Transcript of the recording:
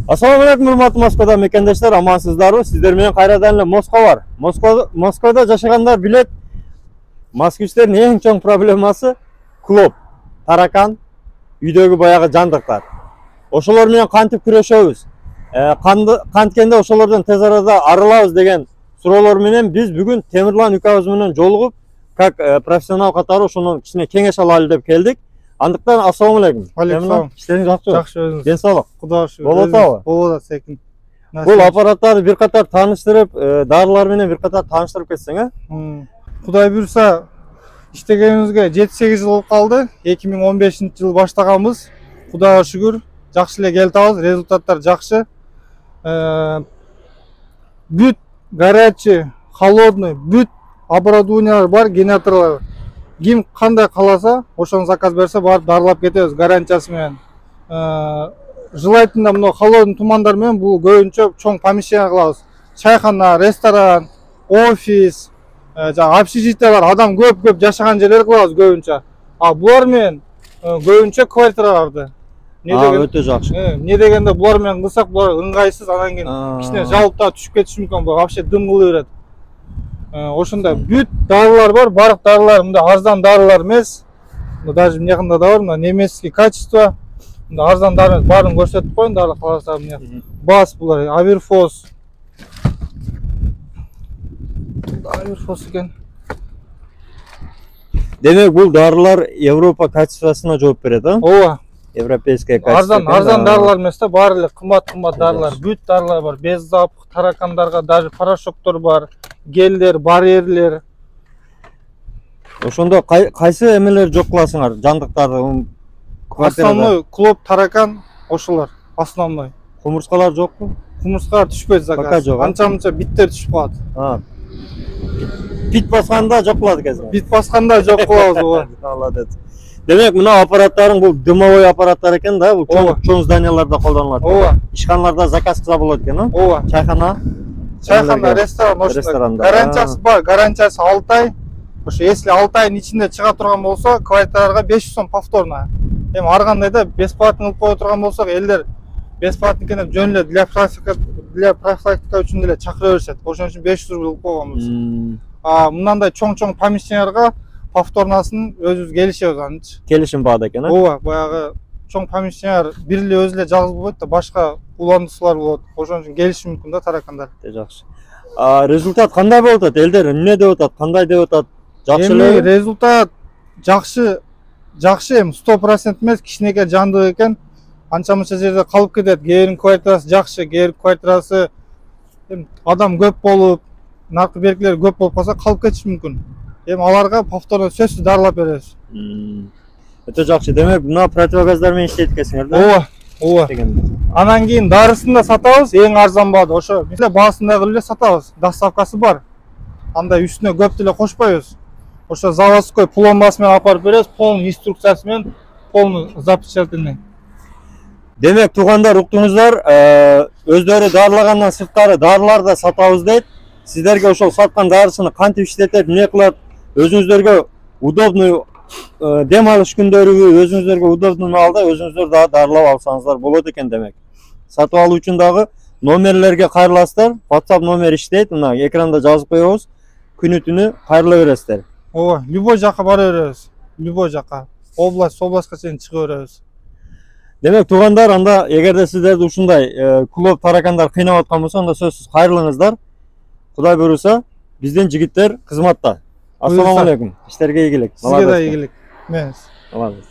Assalamu alaikum, hurmatly Moskvada mekendештер, amansыздарбы? Сиздер менен кайрадан эле Москва бар. Москвада жашагандар билет, москвичтердин эң чоң проблемасы клоп, таракан, үйдөгү баягы жандыктар. Ошолор менен кантип күрөшөбүз? Канткенде ошолордон тез арада арылабыз деген суроолор менен биз бүгүн Темирлан Үкабыз менен жолугуп, как профессионал катары ошонун кичине кеңеш алалы деп келдик. Андыктан ассаламу алейкум. Алейкум. Işlerin жакшы? Жакшы өзүңүз. Ден соолук. Кудайга шүгүр. Болот абы? Болот секин. Бул аппараттарды бир катар тааныштырып, дарылар менен бир катар тааныштырып кетсең, Кудай буйрса, иштегенибизге 7-8 жыл болуп калды. 2015-жылы баштаганбыз. Кудайга шүгүр, жакшы эле келип атабыз, результаттар жакшы. Бүт горячий, холодный, бүт оборудованиялар бар, генераторлар бар. Ким кандай кааласа, ошону заказ берсе, барып дарылап кетебиз гарантиясы менен. Жылайтында мына холодный тумандар менен бул көбүнчө чоң помещение кылабыз. Чайхана, ресторан, офис, общежитиялар, адам көп жашаган жерлер кылабыз көбүнчө. А булар менен көбүнчө квартираларды. Өтө жакшы. Эмне дегенде булар менен кылсак, булар ыңгайсыз, анан кийин кичине жалып да түшүп кетиши мүмкүн, бул вообще дым кылып берет. Ошондой бүт дарылар бар, барлык дарылар мындай арзан дарылар эмес. Даже мынакында да бар, мына немецкий качество. Мындай арзан дары баарын көрсөтүп коеюн, дары каласа мына. Бас булар, Аверфос. Аверфос экен. Демек бул дарылар Европа качествосуна жооп берет, а? Ооба. Европейская качество. Арзан дарылар эмес да, баары эле кымбат дарылар. Бүт дарылар бар. Без запах, таракандарга даже порошоктор бар. Гелдер, барьерлер. Ошондо кайсы эмелер жок кыласыңар? Жандыктарды квартирада. Основной клоп, таракан ошолор. Основной. Кумурскалар жокпу? Кумурскалар түшпөйт заказ. Пока жок. Анча-мынча биттер түшүп калат. Бит басканда жок кылат экенсиң. Бит басканда жок кылабыз ооба. Молодец. Демек мына аппараттарың бул дымовой аппараттар экен да, бул чоң зданияларда колдонулат. Ооба. Ишканаларда заказ кылса болот экен, а? Ооба. Чайхана, ресторан, ошондой. Гарантиясы бар, гарантиясы 6 ай. Ошо если 6 айдын ичинде чыга турган болсо, квартираларга 500 сом повторно. Эми ар кандай да бесплатно кылып кое турган болсок, элдер бесплатно экенин жөн эле для профилактика үчүн деле чакыра беришет. Ошон үчүн 500 рубль кылып койгонбуз. Мындай чоң помещенияларга повторносын өзүбүз келишебиз анчы. Келишим баада экен, а? Ооба, баягы чоң помещениялар бир эле өзү эле жалгыз болбойт да, башка уландыруучулар болот. Ошон үчүн келиши мүмкүн да таракандар. Жакшы. Результат кандай болуп атат? Элдер эмне деп атат? Кандай деп атат? Жакшы эле? Результат жакшы эми 100% эмес, кичинекей жандык экен. Анча-мынча жерде калып кетет. Кээ квартирасы жакшы, кээ квартирасы адам көп болуп, наркы беркилер көп болуп калса калып кетиши мүмкүн. Эми аларга повторно сөзсүз дарылап беребиз. Өтө жакшы. Демек, мына противогаздар менен иштейт экенсиңер да? Ооба. Анан кийин дарысын да сатабыз, эң арзан баада. Ошо биз баасын дагы эле сатабыз. Доставкасы бар. Андай үстүнө көп деле кошпойбуз. Ошо заводской пломбасы менен алып барып беребиз, полный инструкциясы менен, полный запечатанный. Демек, туугандар, уктуңуздар, өздөрү дарылагандан сырткары дарылар да сатабыз дейт. Сиздерге ошол саткан дарысыны кантип иштетет, эмне кылат, өзүңүздөргө удобный дем алыш күндөрү, өзүңүздөргө удобный маалда өзүңүздөр да дарылап алсаңыздар болот экен демек. Сатып алуу үчүн дагы номерлерге кайрыласыздар. WhatsApp номер иштейт, мына экранда жазып коебуз. Күнү-түнү кайрыла бересиздер. Ооба, любой жака бара беребиз. Любой жака. Областка чейин чыга беребиз. Демек, туугандар, анда эгерде сиздерди ушундай клоп, таракандар кыйнап аткан болсо, анда сөзсүз кайрылыңыздар. Кудай буйруса, биздин жигиттер кызматта. Ассаламу алейкум. Иштерге ийгилик. Сизге да ийгилик. Молодец.